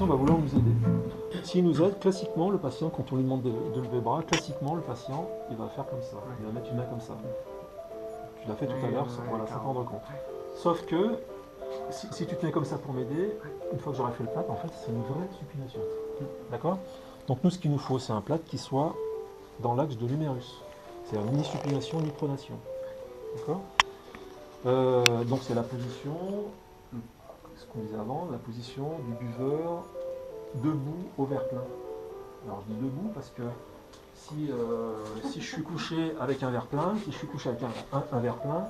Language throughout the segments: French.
patient va vouloir nous aider. S'il nous aide, classiquement, le patient, quand on lui demande de lever le bras, classiquement, le patient, il va faire comme ça. Il va mettre une main comme ça. Tu l'as fait tout à l'heure, voilà, sans rendre compte. Sauf que, si tu te mets comme ça pour m'aider, une fois que j'aurai fait le plat, en fait, c'est une vraie supination. D'accord? Donc nous, ce qu'il nous faut, c'est un plat qui soit dans l'axe de l'humérus. C'est-à-dire ni supination, ni pronation. D'accord? Donc c'est la position, ce qu'on disait avant, la position du buveur debout au verre plein. Alors je dis debout parce que si je suis couché avec un verre plein, si je suis couché avec un verre plein,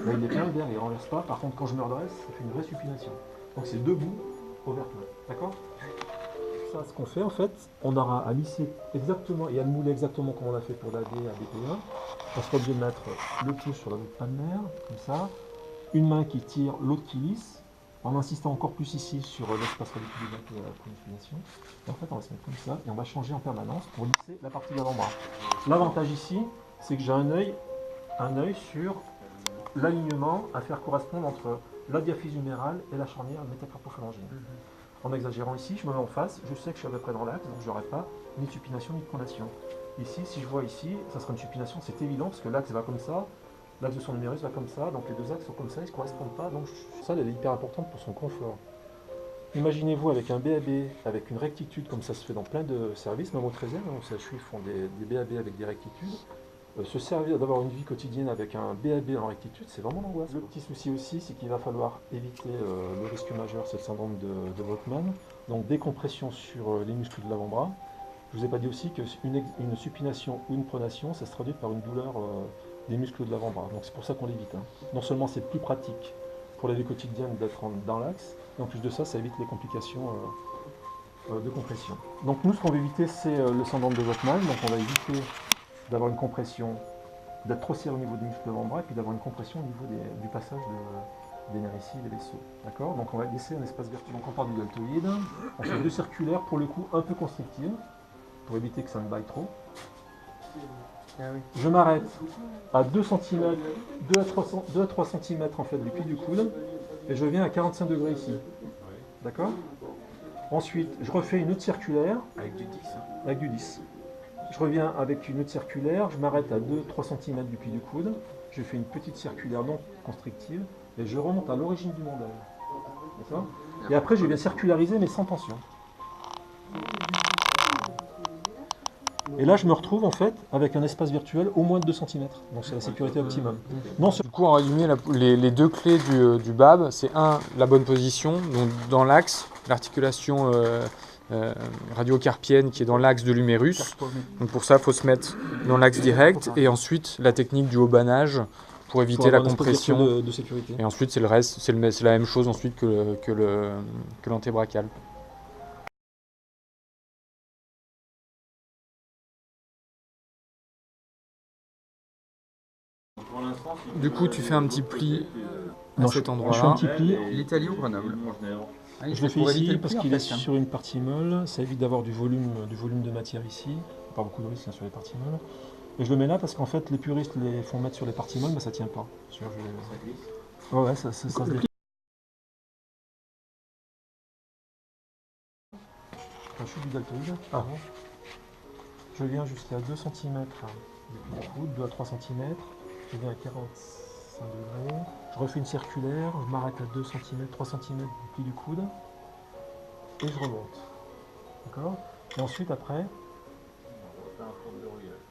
là, il est plein le verre, il ne renverse pas. Par contre, quand je me redresse, ça fait une vraie supination. Donc c'est debout au verre plein. D'accord? Ça, ce qu'on fait en fait, on aura à lisser exactement et à le mouler exactement comme on a fait pour l'AD, ADP1. On sera obligé de mettre le pouce sur la palmaire, comme ça, une main qui tire, l'autre qui lisse, en insistant encore plus ici sur l'espace radiculier de la pronospiration. Et en fait, on va se mettre comme ça et on va changer en permanence pour lisser la partie de l'avant-bras. L'avantage ici, c'est que j'ai un œil sur l'alignement à faire correspondre entre la diaphyse humérale et la charnière métacarpophalangine. En exagérant ici, je me mets en face, je sais que je suis à peu près dans l'axe, donc je n'aurai pas ni de supination ni de pronation. Ici, si je vois ici, ça sera une supination, c'est évident, parce que l'axe va comme ça, l'axe de son humérus va comme ça, donc les deux axes sont comme ça, ils ne se correspondent pas, donc ça, elle est hyper importante pour son confort. Imaginez-vous avec un BAB, avec une rectitude, comme ça se fait dans plein de services, même au 13e, où CHU font des BAB avec des rectitudes. Se servir d'avoir une vie quotidienne avec un BAB en rectitude, c'est vraiment l'angoisse. Le petit souci aussi, c'est qu'il va falloir éviter le risque majeur, c'est le syndrome de Volkmann. Donc décompression sur les muscles de l'avant-bras. Je ne vous ai pas dit aussi qu'une supination ou une pronation, ça se traduit par une douleur des muscles de l'avant-bras. Donc c'est pour ça qu'on l'évite. Non seulement c'est plus pratique pour la vie quotidienne d'être dans l'axe, et en plus de ça, ça évite les complications de compression. Donc nous, ce qu'on veut éviter, c'est le syndrome de Volkmann. Donc on va éviter d'avoir une compression, d'être trop serré au niveau des muscles de l'avant-bras, et puis d'avoir une compression au niveau du passage des nerfs ici, les vaisseaux. D'accord? Donc on va laisser un espace vertueux. Donc on part du deltoïde, on fait deux circulaires, pour le coup un peu constrictives, pour éviter que ça me baille trop. Je m'arrête à 2 cm, 2 à 3 cm en fait du pied du coude, et je viens à 45 degrés ici. D'accord? Ensuite, je refais une autre circulaire. Avec du 10. Avec du 10. Je reviens avec une autre circulaire, je m'arrête à 2-3 cm du pied du coude, je fais une petite circulaire non constrictive, et je remonte à l'origine du mandat. D'accord? Et après, je viens circulariser, mais sans tension. Et là, je me retrouve en fait avec un espace virtuel au moins de 2 cm. Donc c'est la sécurité optimum. Non, Du coup, en résumé, les deux clés du BAB, c'est la bonne position, donc dans l'axe, l'articulation radiocarpienne qui est dans l'axe de l'humérus. Donc pour ça, il faut se mettre dans l'axe direct. Et ensuite, la technique du haubanage pour éviter la compression. de sécurité. Et ensuite, c'est le reste, c'est la même chose ensuite que l'antébrachial. Du coup, tu fais un petit pli à cet endroit-là. Je fais un petit pli. L'Italie ou Grenoble? Je le fais ici parce qu'il est sur une partie molle, ça évite d'avoir du volume de matière ici, pas beaucoup de risques sur les parties molles. Et je le mets là parce qu'en fait les puristes les font mettre sur les parties molles, mais ça tient pas. Ça glisse. Ouais, ça se déplie. Je suis du deltoïde. Je viens jusqu'à 2 cm depuis le coude, 2 à 3 cm. Je viens à 45 degrés. Je refais une circulaire, je m'arrête à 2 cm, 3 cm du pli du coude. Et je remonte. D'accord? Et ensuite, après,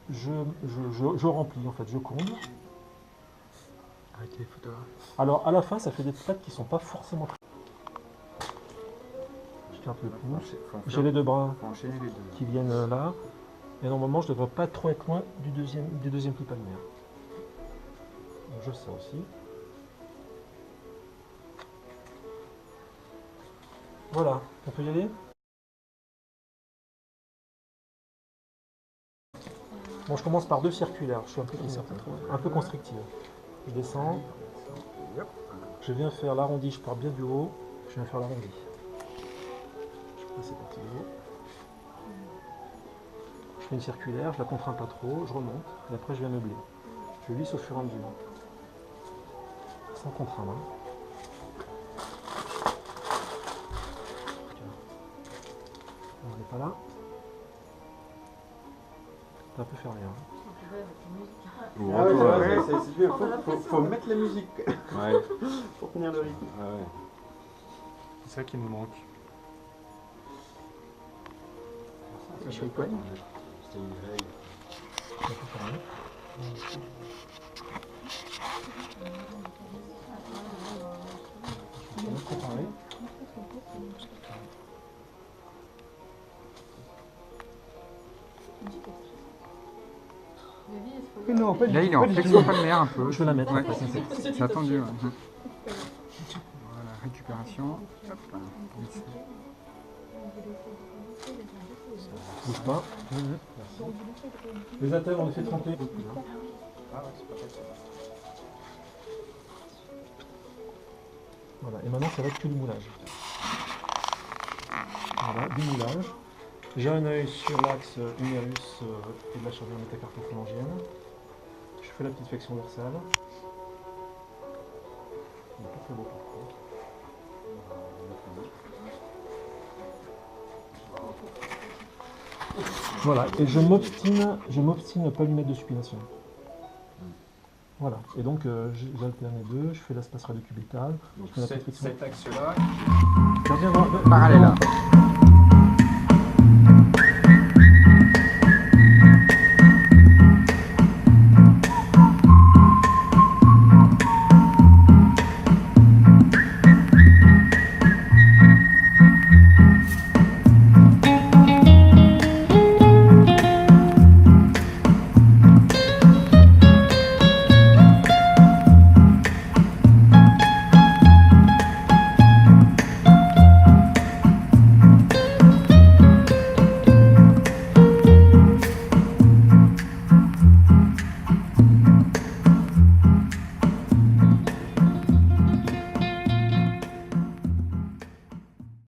je remplis, en fait, je comble. Avec les photographes. Alors, à la fin, ça fait des plaques qui ne sont pas forcément très... Je tiens un peu le pouce. J'ai les deux bras qui viennent là. Et normalement, je ne devrais pas trop être loin du deuxième pli palmaire. Donc, je sais aussi. Voilà, on peut y aller? Bon, je commence par deux circulaires, je suis un peu constrictive. Je descends, je viens faire l'arrondi, je pars bien du haut, je viens faire l'arrondi. Je passe cette partie du haut. Je fais une circulaire, je la contrains pas trop, je remonte, et après je viens meubler. Je lisse au fur et à mesure. Sans contraindre. n'est pas là. Ça peut faire rien. Ah ouais, c'est bien. Faut mettre la musique Ouais. pour tenir le rythme. Ah ouais. C'est ça qui nous manque. C'était une règle. Ça peut faire rien. Je vais préparer. Non, pas Là, il est en flexion palmaire un peu. Je vais la mettre. Ouais. après, comme ça. C'est attendu. Ouais. Voilà, récupération. Hop. Bouge pas. Les attelles, on les fait tremper. Voilà, et maintenant ça va être que du moulage. Voilà, du moulage. J'ai un œil sur l'axe humérus et de la charnière métacarpophalangienne. Je fais la petite flexion dorsale. Il est pas très beau par contre. Voilà, et je m'obstine à pas lui mettre de supination. Voilà, et donc j'alterne les deux, je fais l'espace radiocubital, je fais la petite flexion. Cet axe-là, Viens voir, parallèle.